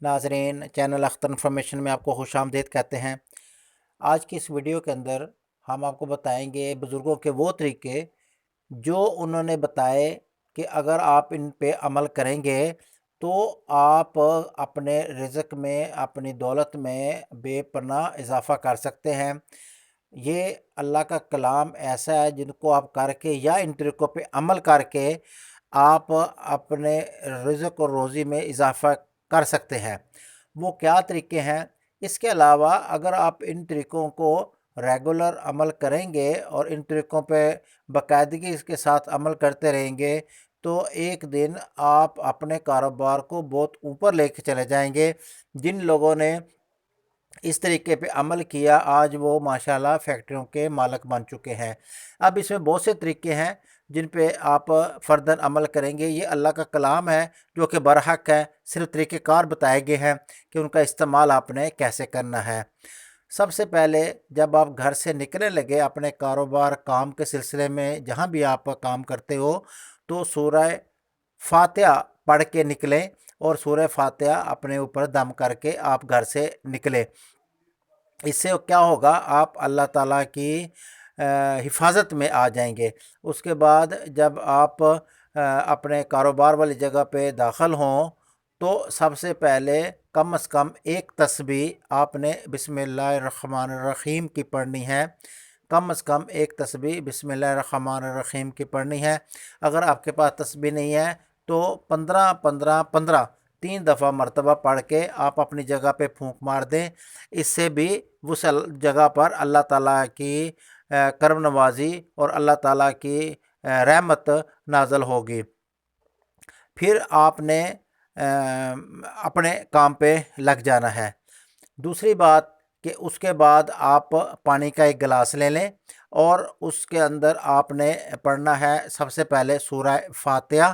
ناظرین، channel Akhtar information میں آپ کو خوش آمدید کہتے ہیں۔ آج کی اس ویڈیو کے اندر ہم آپ کو بتائیں گے بزرگوں کے وہ طریقے جو انہوں نے بتائے کہ اگر آپ ان پہ عمل کریں گے تو آپ اپنے رزق میں، اپنی دولت میں بے پناہ اضافہ کر سکتے ہیں۔ یہ اللہ کا کلام ایسا ہے جن کو آپ کر کے یا ان طریقوں پہ عمل کر کے آپ اپنے رزق اور روزی میں اضافہ کر سکتے ہیں۔ وہ کیا طریقے ہیں؟ اس کے علاوہ اگر آپ ان طریقوں کو ریگولر عمل کریں گے اور ان طریقوں پہ باقاعدگی کے ساتھ عمل کرتے رہیں گے تو ایک دن آپ اپنے کاروبار کو بہت اوپر لے کے چلے جائیں گے۔ جن لوگوں نے اس طریقے پہ عمل کیا آج وہ ماشاءاللہ فیکٹریوں کے مالک بن چکے ہیں۔ اب اس میں بہت سے طریقے ہیں جن پہ آپ فرداً عمل کریں گے۔ یہ اللہ کا کلام ہے جو کہ برحق ہے، صرف طریقہ کار بتائے گئے ہیں کہ ان کا استعمال آپ نے کیسے کرنا ہے۔ سب سے پہلے جب آپ گھر سے نکلنے لگے اپنے کاروبار کام کے سلسلے میں، جہاں بھی آپ کام کرتے ہو، تو سورہ فاتحہ پڑھ کے نکلیں اور سورہ فاتحہ اپنے اوپر دم کر کے آپ گھر سے نکلیں۔ اس سے کیا ہوگا؟ آپ اللہ تعالیٰ کی حفاظت میں آ جائیں گے۔ اس کے بعد جب آپ اپنے کاروبار والی جگہ پہ داخل ہوں تو سب سے پہلے کم از کم ایک تسبیح آپ نے بسم اللہ الرحمن الرحیم کی پڑھنی ہے۔ کم از کم ایک تسبیح بسم اللہ الرحمن الرحیم کی پڑھنی ہے۔ اگر آپ کے پاس تسبیح نہیں ہے تو 15 3 دفعہ مرتبہ پڑھ کے آپ اپنی جگہ پہ پھونک مار دیں۔ اس سے بھی اس جگہ پر اللہ تعالیٰ کی کرم نوازی اور اللہ تعالیٰ کی رحمت نازل ہوگی۔ پھر آپ نے اپنے کام پہ لگ جانا ہے۔ دوسری بات کہ اس کے بعد آپ پانی کا ایک گلاس لے لیں اور اس کے اندر آپ نے پڑھنا ہے سب سے پہلے سورہ فاتحہ۔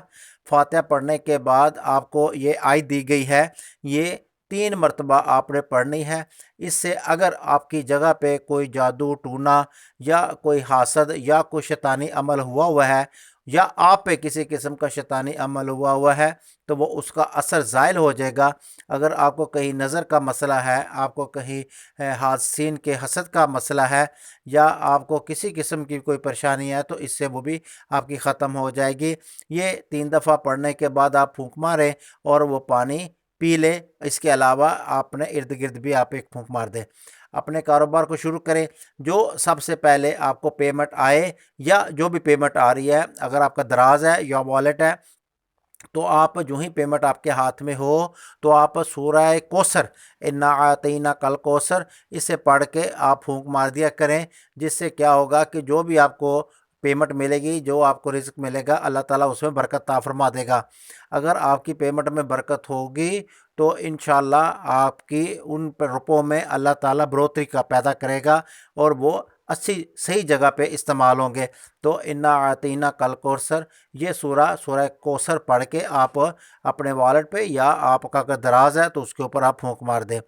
فاتحہ پڑھنے کے بعد آپ کو یہ آیت دی گئی ہے، یہ 3 مرتبہ آپ نے پڑھنی ہے۔ اس سے اگر آپ کی جگہ پہ کوئی جادو ٹونا یا کوئی حاسد یا کوئی شیطانی عمل ہوا ہے یا آپ پہ کسی قسم کا شیطانی عمل ہوا ہے تو وہ اس کا اثر زائل ہو جائے گا۔ اگر آپ کو کہیں نظر کا مسئلہ ہے، آپ کو کہیں حاسدین کے حسد کا مسئلہ ہے یا آپ کو کسی قسم کی کوئی پریشانی ہے تو اس سے وہ بھی آپ کی ختم ہو جائے گی۔ یہ 3 دفعہ پڑھنے کے بعد آپ پھونک ماریں اور وہ پانی پی لیں۔ اس کے علاوہ آپ نے ارد گرد بھی آپ ایک پھونک مار دیں۔ اپنے کاروبار کو شروع کریں۔ جو سب سے پہلے آپ کو پیمنٹ آئے یا جو بھی پیمنٹ آ رہی ہے، اگر آپ کا دراز ہے یا والیٹ ہے تو آپ جو ہی پیمنٹ آپ کے ہاتھ میں ہو تو آپ سورہ کوثر انا اعطیناک الکوثر اسے پڑھ کے آپ پھونک مار دیا کریں، جس سے کیا ہوگا کہ جو بھی آپ کو پیمنٹ ملے گی، جو آپ کو رزق ملے گا، اللہ تعالیٰ اس میں برکت عطا فرما دے گا۔ اگر آپ کی پیمنٹ میں برکت ہوگی تو انشاءاللہ آپ کی ان روپوں میں اللہ تعالیٰ بڑھوتری کا پیدا کرے گا اور وہ اچھی صحیح جگہ پہ استعمال ہوں گے۔ تو انا اعطیناک الکوثر یہ سورہ کوثر پڑھ کے آپ اپنے والیٹ پہ یا آپ کا اگر دراز ہے تو اس کے اوپر آپ پھونک مار دیں۔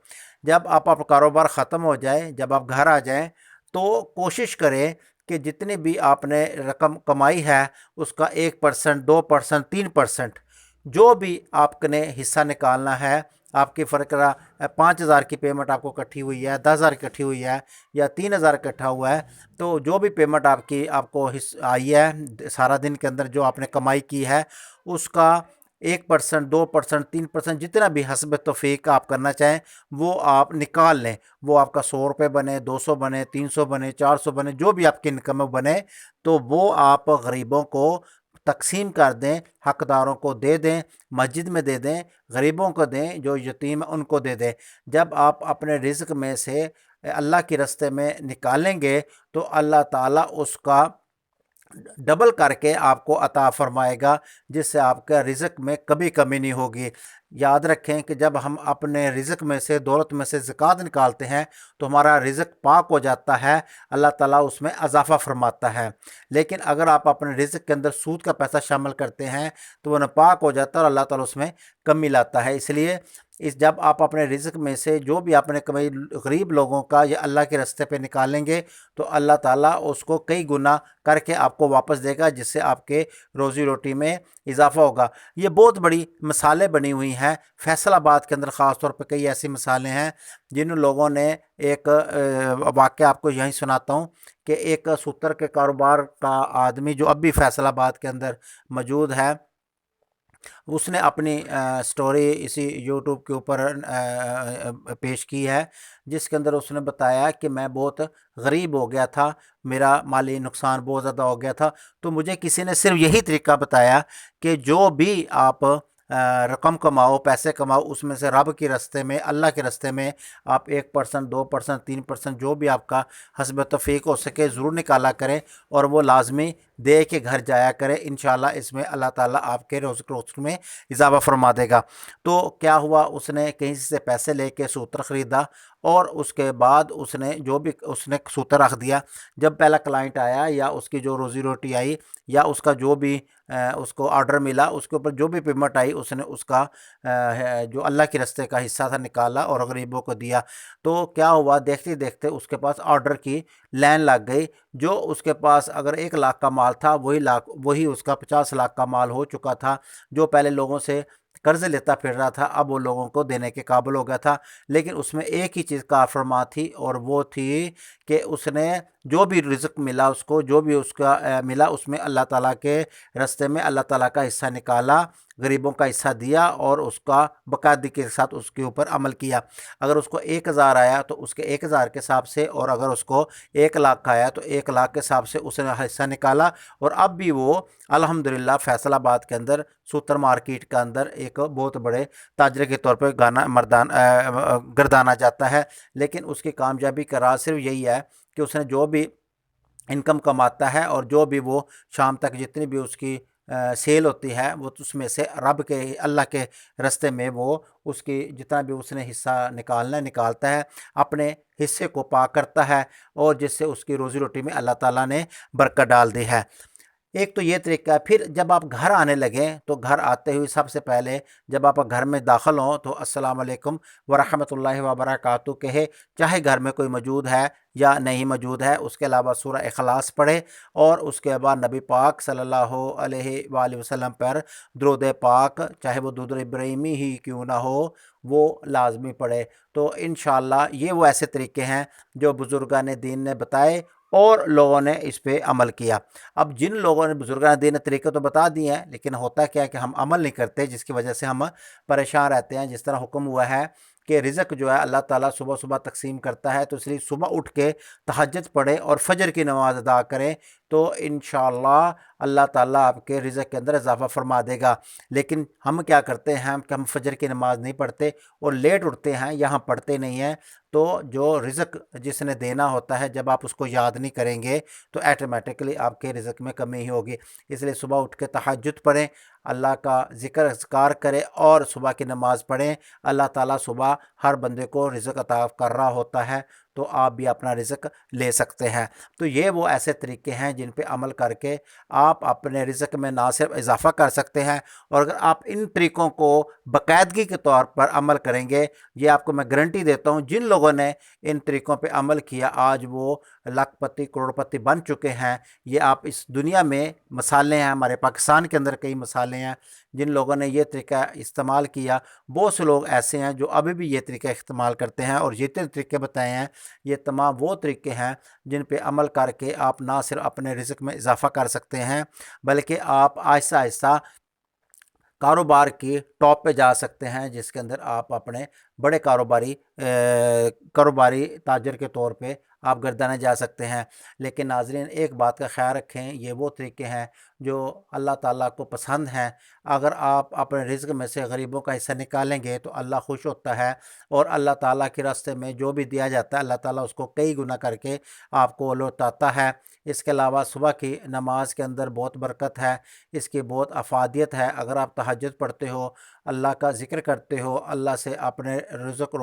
جب آپ کاروبار ختم ہو جائے، جب آپ گھر آ جائیں تو کوشش کریں کہ جتنی بھی آپ نے رقم کمائی ہے اس کا 1%، 2%، 3% جو بھی آپ نے حصہ نکالنا ہے۔ آپ کی فرق رہا 5,000 کی پیمنٹ آپ کو اکٹھی ہوئی ہے، 10,000 اکٹھی ہوئی ہے یا 3,000 اکٹھا ہوا ہے، تو جو بھی پیمنٹ آپ کو آئی ہے سارا دن کے اندر جو آپ نے کمائی کی ہے اس کا 1%، 2%، 3% جتنا بھی حسب توفیق آپ کرنا چاہیں وہ آپ نکال لیں۔ وہ آپ کا 100 روپے بنے، 200 بنے، 300 بنے، 400 بنے، جو بھی آپ کی انکم بنے تو وہ آپ غریبوں کو تقسیم کر دیں، حقداروں کو دے دیں، مسجد میں دے دیں، غریبوں کو دیں، جو یتیم ان کو دے دیں۔ جب آپ اپنے رزق میں سے اللہ کے راستے میں نکالیں گے تو اللہ تعالیٰ اس کا ڈبل کر کے آپ کو عطا فرمائے گا، جس سے آپ کا رزق میں کبھی کمی نہیں ہوگی۔ یاد رکھیں کہ جب ہم اپنے رزق میں سے، دولت میں سے زکوٰۃ نکالتے ہیں تو ہمارا رزق پاک ہو جاتا ہے، اللہ تعالیٰ اس میں اضافہ فرماتا ہے۔ لیکن اگر آپ اپنے رزق کے اندر سود کا پیسہ شامل کرتے ہیں تو وہ ناپاک ہو جاتا ہے اور اللہ تعالیٰ اس میں کمی لاتا ہے۔ اس لیے اس جب آپ اپنے رزق میں سے جو بھی آپ نے کمائی غریب لوگوں کا یا اللہ کے راستے پہ نکالیں گے تو اللہ تعالیٰ اس کو کئی گنا کر کے آپ کو واپس دے گا، جس سے آپ کے روزی روٹی میں اضافہ ہوگا۔ یہ بہت بڑی مثالیں بنی ہوئی ہیں فیصل آباد کے اندر، خاص طور پہ کئی ایسی مثالیں ہیں جن لوگوں نے ایک واقعہ آپ کو یہیں سناتا ہوں کہ ایک سوتر کے کاروبار کا آدمی جو اب بھی فیصل آباد کے اندر موجود ہے، اس نے اپنی سٹوری اسی یوٹیوب کے اوپر پیش کی ہے، جس کے اندر اس نے بتایا کہ میں بہت غریب ہو گیا تھا، میرا مالی نقصان بہت زیادہ ہو گیا تھا، تو مجھے کسی نے صرف یہی طریقہ بتایا کہ جو بھی آپ رقم کماؤ، پیسے کماؤ، اس میں سے رب کے راستے میں، اللہ کے راستے میں آپ 1%، 2%، 3% جو بھی آپ کا حسب توفیق ہو سکے ضرور نکالا کریں، اور وہ لازمی دے کے گھر جایا کرے۔ انشاءاللہ اس میں اللہ تعالیٰ آپ کے رزق میں اضافہ فرما دے گا۔ تو کیا ہوا، اس نے کہیں سے پیسے لے کے سوتر خریدا، اور اس کے بعد اس نے جو بھی اس نے سوتر رکھ دیا۔ جب پہلا کلائنٹ آیا یا اس کی جو روزی روٹی آئی یا اس کا جو بھی اس کو آرڈر ملا، اس کے اوپر جو بھی پیمنٹ آئی، اس نے اس کا جو اللہ کے راستے کا حصہ تھا نکالا اور غریبوں کو دیا۔ تو کیا ہوا، دیکھتے دیکھتے اس کے پاس آرڈر کی لائن لگ گئی۔ جو اس کے پاس اگر 1 لاکھ کا مال تھا، وہی اس کا 50 لاکھ کا مال ہو چکا تھا۔ جو پہلے لوگوں سے قرض لیتا پھر رہا تھا، اب وہ لوگوں کو دینے کے قابل ہو گیا تھا۔ لیکن اس میں ایک ہی چیز کار فرما تھی، اور وہ تھی کہ اس نے جو بھی رزق ملا، اس کو جو بھی اس کا ملا، اس میں اللہ تعالیٰ کے راستے میں اللہ تعالیٰ کا حصہ نکالا، غریبوں کا حصہ دیا، اور اس کا باقاعدگی کے ساتھ اس کے اوپر عمل کیا۔ اگر اس کو 1,000 آیا تو اس کے 1,000 کے حساب سے، اور اگر اس کو 1 لاکھ کا آیا تو 1 لاکھ کے حساب سے اس نے حصہ نکالا۔ اور اب بھی وہ الحمدللہ فیصل آباد کے اندر سوتر مارکیٹ کے اندر ایک بہت بڑے تاجر کے طور پہ گردانا جاتا ہے۔ لیکن اس کی کامیابی کا راز صرف یہی ہے کہ اس نے جو بھی انکم کماتا ہے، اور جو بھی وہ شام تک جتنی بھی اس کی سیل ہوتی ہے، وہ اس میں سے رب کے اللہ کے راستے میں وہ اس کی جتنا بھی اس نے حصہ نکالتا ہے، اپنے حصے کو پاک کرتا ہے، اور جس سے اس کی روزی روٹی میں اللہ تعالیٰ نے برکت ڈال دی ہے۔ ایک تو یہ طریقہ ہے۔ پھر جب آپ گھر آنے لگیں تو گھر آتے ہوئے سب سے پہلے جب آپ گھر میں داخل ہوں تو السلام علیکم ورحمۃ اللہ وبرکاتہ کہے، چاہے گھر میں کوئی موجود ہے یا نہیں موجود ہے۔ اس کے علاوہ سورہ اخلاص پڑھے، اور اس کے بعد نبی پاک صلی اللہ علیہ وآلہ وسلم پر درود پاک، چاہے وہ درود ابراہیمی ہی کیوں نہ ہو، وہ لازمی پڑھے۔ تو انشاءاللہ یہ وہ ایسے طریقے ہیں جو بزرگان دین نے بتائے اور لوگوں نے اس پہ عمل کیا۔ اب جن لوگوں نے بزرگان دین نے طریقے تو بتا دیے ہیں، لیکن ہوتا کیا ہے کہ ہم عمل نہیں کرتے، جس کی وجہ سے ہم پریشان رہتے ہیں۔ جس طرح حکم ہوا ہے کہ رزق جو ہے اللہ تعالیٰ صبح صبح تقسیم کرتا ہے، تو اس لیے صبح اٹھ کے تہجد پڑھیں اور فجر کی نماز ادا کریں، تو انشاءاللہ اللہ تعالیٰ آپ کے رزق کے اندر اضافہ فرما دے گا۔ لیکن ہم کیا کرتے ہیں کہ ہم فجر کی نماز نہیں پڑھتے اور لیٹ اٹھتے ہیں، یا ہم پڑھتے نہیں ہیں، تو جو رزق جس نے دینا ہوتا ہے، جب آپ اس کو یاد نہیں کریں گے تو ایٹومیٹکلی آپ کے رزق میں کمی ہی ہوگی۔ اس لیے صبح اٹھ کے تہجد پڑھیں، اللہ کا ذکر اذکار کریں، اور صبح کی نماز پڑھیں۔ اللہ تعالیٰ صبح ہر بندے کو رزق عطا کر رہا ہوتا ہے، تو آپ بھی اپنا رزق لے سکتے ہیں۔ تو یہ وہ ایسے طریقے ہیں جن پہ عمل کر کے آپ اپنے رزق میں نہ صرف اضافہ کر سکتے ہیں، اور اگر آپ ان طریقوں کو باقاعدگی کے طور پر عمل کریں گے، یہ آپ کو میں گارنٹی دیتا ہوں، جن لوگوں نے ان طریقوں پہ عمل کیا آج وہ لاکھ پتی کروڑ پتی بن چکے ہیں۔ یہ آپ اس دنیا میں مثالیں ہیں، ہمارے پاکستان کے اندر کئی مثالیں ہیں جن لوگوں نے یہ طریقہ استعمال کیا۔ بہت سے لوگ ایسے ہیں جو ابھی بھی یہ طریقہ استعمال کرتے ہیں، اور جتنے طریقے بتائے ہیں یہ تمام وہ طریقے ہیں جن پہ عمل کر کے آپ نہ صرف اپنے رزق میں اضافہ کر سکتے ہیں، بلکہ آپ آہستہ آہستہ کاروبار کی ٹاپ پہ جا سکتے ہیں، جس کے اندر آپ اپنے بڑے کاروباری تاجر کے طور پہ آپ گردانے جا سکتے ہیں۔ لیکن ناظرین ایک بات کا خیال رکھیں، یہ وہ طریقے ہیں جو اللہ تعالیٰ کو پسند ہیں۔ اگر آپ اپنے رزق میں سے غریبوں کا حصہ نکالیں گے تو اللہ خوش ہوتا ہے، اور اللہ تعالیٰ کے راستے میں جو بھی دیا جاتا ہے اللہ تعالیٰ اس کو کئی گنا کر کے آپ کو لوٹاتا ہے۔ اس کے علاوہ صبح کی نماز کے اندر بہت برکت ہے، اس کی بہت افادیت ہے۔ اگر آپ تہجد پڑھتے ہو، اللہ کا ذکر کرتے ہو، اللہ سے اپنے رزق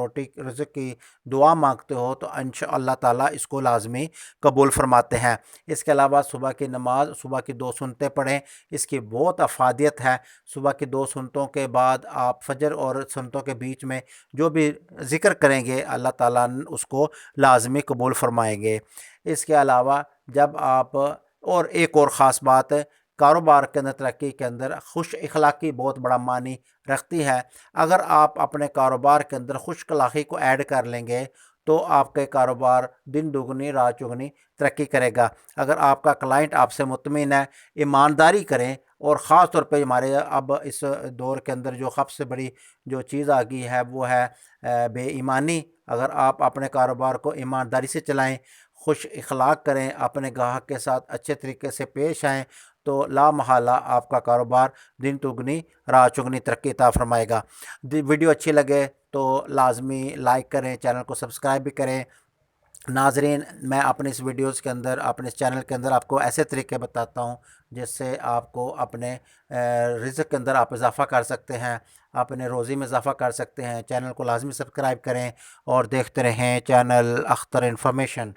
کی دعا مانگتے ہو، تو انشاء اللہ تعالیٰ تعالیٰ اس کو لازمی قبول فرماتے ہیں۔ اس کے علاوہ صبح کی نماز، صبح کی 2 سنتیں پڑھیں، اس کی بہت افادیت ہے۔ صبح کی 2 سنتوں کے بعد آپ فجر اور سنتوں کے بیچ میں جو بھی ذکر کریں گے اللہ تعالیٰ اس کو لازمی قبول فرمائیں گے۔ اس کے علاوہ جب آپ، اور ایک اور خاص بات، کاروبار کے اندر ترقی کے اندر خوش اخلاقی بہت بڑا معنی رکھتی ہے۔ اگر آپ اپنے کاروبار کے اندر خوش اخلاقی کو ایڈ کر لیں گے تو آپ کے کاروبار دن دگنی رات چگنی ترقی کرے گا۔ اگر آپ کا کلائنٹ آپ سے مطمئن ہے، ایمانداری کریں، اور خاص طور پہ ہمارے اب اس دور کے اندر جو سب سے بڑی جو چیز آ گئی ہے وہ ہے بے ایمانی۔ اگر آپ اپنے کاروبار کو ایمانداری سے چلائیں، خوش اخلاق کریں، اپنے گاہک کے ساتھ اچھے طریقے سے پیش آئیں، تو لا محالہ آپ کا کاروبار دن دگنی رات چگنی ترقی عطا فرمائے گا۔ ویڈیو اچھی لگے تو لازمی لائک کریں، چینل کو سبسکرائب بھی کریں۔ ناظرین، میں اپنے اس ویڈیوز کے اندر، اپنے اس چینل کے اندر آپ کو ایسے طریقے بتاتا ہوں جس سے آپ کو اپنے رزق کے اندر آپ اضافہ کر سکتے ہیں، اپنے روزی میں اضافہ کر سکتے ہیں۔ چینل کو لازمی سبسکرائب کریں اور دیکھتے رہیں چینل اختر انفارمیشن۔